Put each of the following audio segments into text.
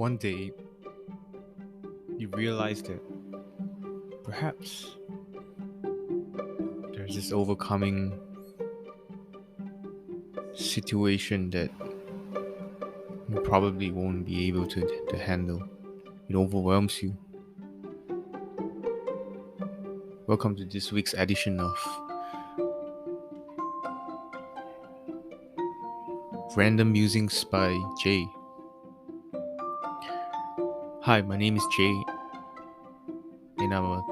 one day you realize that perhaps there's this overcoming situation that you probably won't be able to handle. It overwhelms you. Welcome to this week's edition of Random Musings by Jay. Hi, my name is Jay, and I'm a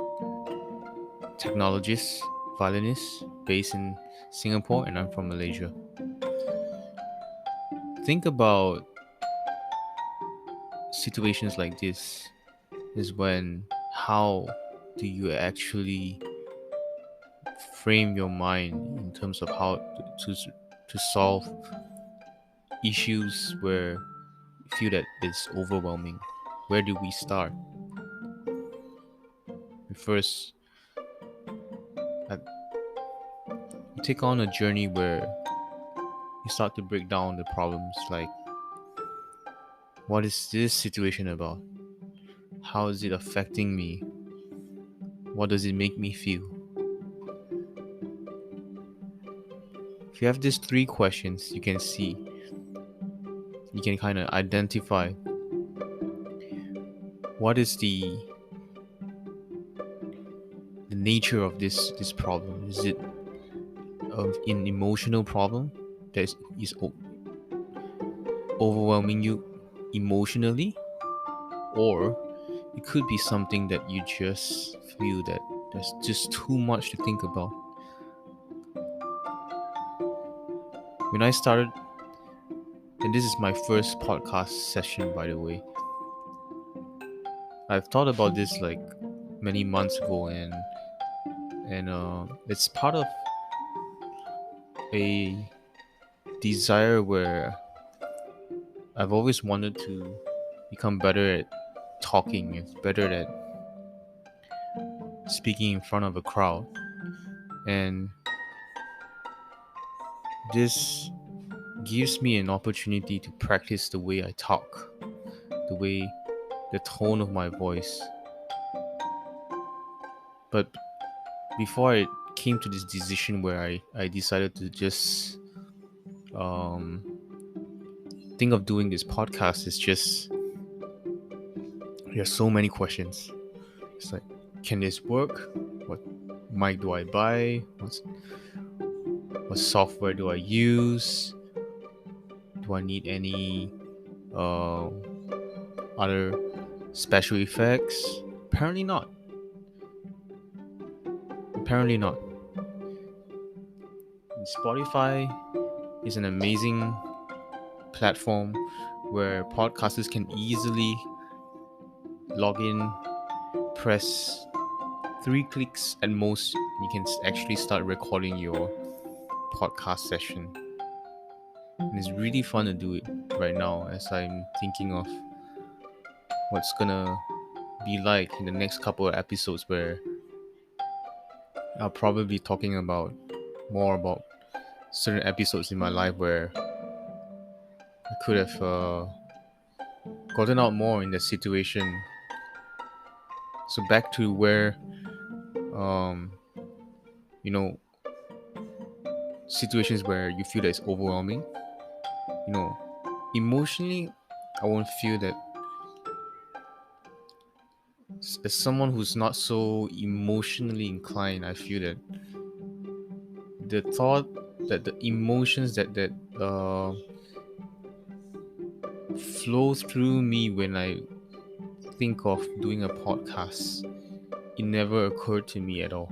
technologist, violinist based in Singapore, and I'm from Malaysia. Think about situations like this is when how do you actually frame your mind in terms of how to solve issues where you feel that it's overwhelming. Where do we start? First, you take on a journey where you start to break down the problems, like what is this situation about? How is it affecting me? What does it make me feel? If you have these three questions, you can kind of identify what is the nature of this problem. Is it an emotional problem that is overwhelming you emotionally, or it could be something that you just feel that there's just too much to think about. When I started, and this is my first podcast session, by the way, I've thought about this like many months ago, and it's part of a desire where I've always wanted to become better at talking, better at speaking in front of a crowd, and this gives me an opportunity to practice the way I talk, the tone of my voice. But before I came to this decision where I decided to just think of doing this podcast, it's just there's so many questions. It's like, can this work? What mic do I buy? What software do I use? Do I need any other special effects? Apparently not. Spotify is an amazing platform where podcasters can easily log in, press 3 clicks at most, you can actually start recording your podcast session. And it's really fun to do it right now as I'm thinking of what's gonna be like in the next couple of episodes, where I'll probably be talking more about certain episodes in my life where I could have gotten out more in the situation. So back to where situations where you feel that it's overwhelming. Emotionally, I won't feel that. As someone who's not so emotionally inclined, I feel that the thought that the emotions that flow through me when I think of doing a podcast, it never occurred to me at all.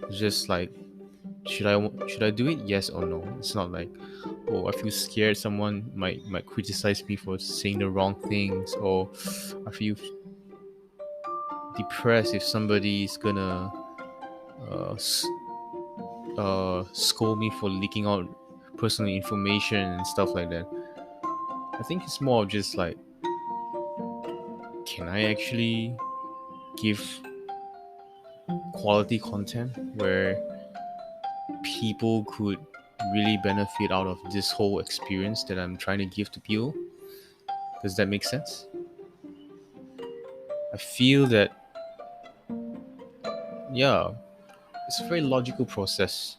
It's just like, should I do it? Yes or no? It's not like, oh, I feel scared someone might criticize me for saying the wrong things, or I feel depressed if somebody is gonna scold me for leaking out personal information and stuff like that. I think it's more of just like, can I actually give quality content where people could really benefit out of this whole experience that I'm trying to give to people? Does that make sense? I feel that, yeah, it's a very logical process.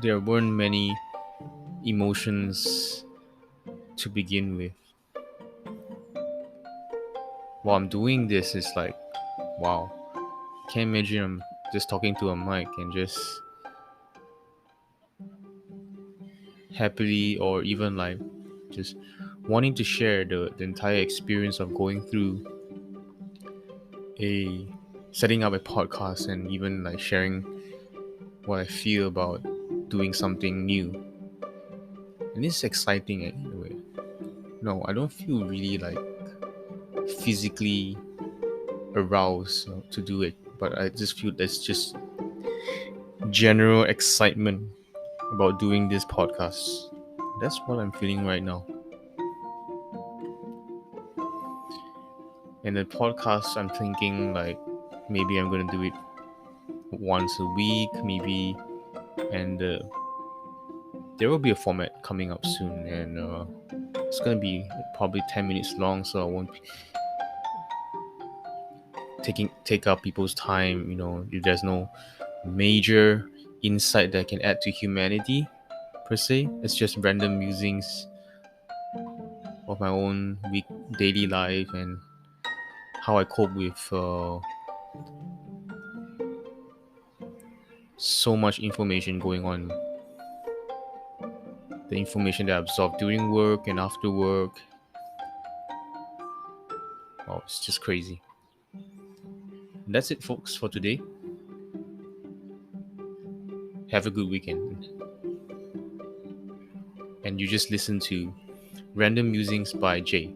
There weren't many emotions to begin with. While I'm doing this, it's like, wow, can't imagine I'm just talking to a mic and just happily, or even like just wanting to share the entire experience of going through a setting up a podcast, and even like sharing what I feel about doing something new. And it's exciting anyway. No, I don't feel really like physically aroused to do it, but I just feel there's just general excitement about doing this podcast. That's what I'm feeling right now. And the podcast, I'm thinking like maybe I'm gonna do it once a week, maybe, and there will be a format coming up soon, and it's gonna be probably 10 minutes long, so I won't be take up people's time. If there's no major insight that I can add to humanity per se, it's just random musings of my own daily life and how I cope with so much information going on. The information that I absorb during work and after work. Oh, it's just crazy. And that's it, folks, for today. Have a good weekend. And you just listen to Random Musings by Jay.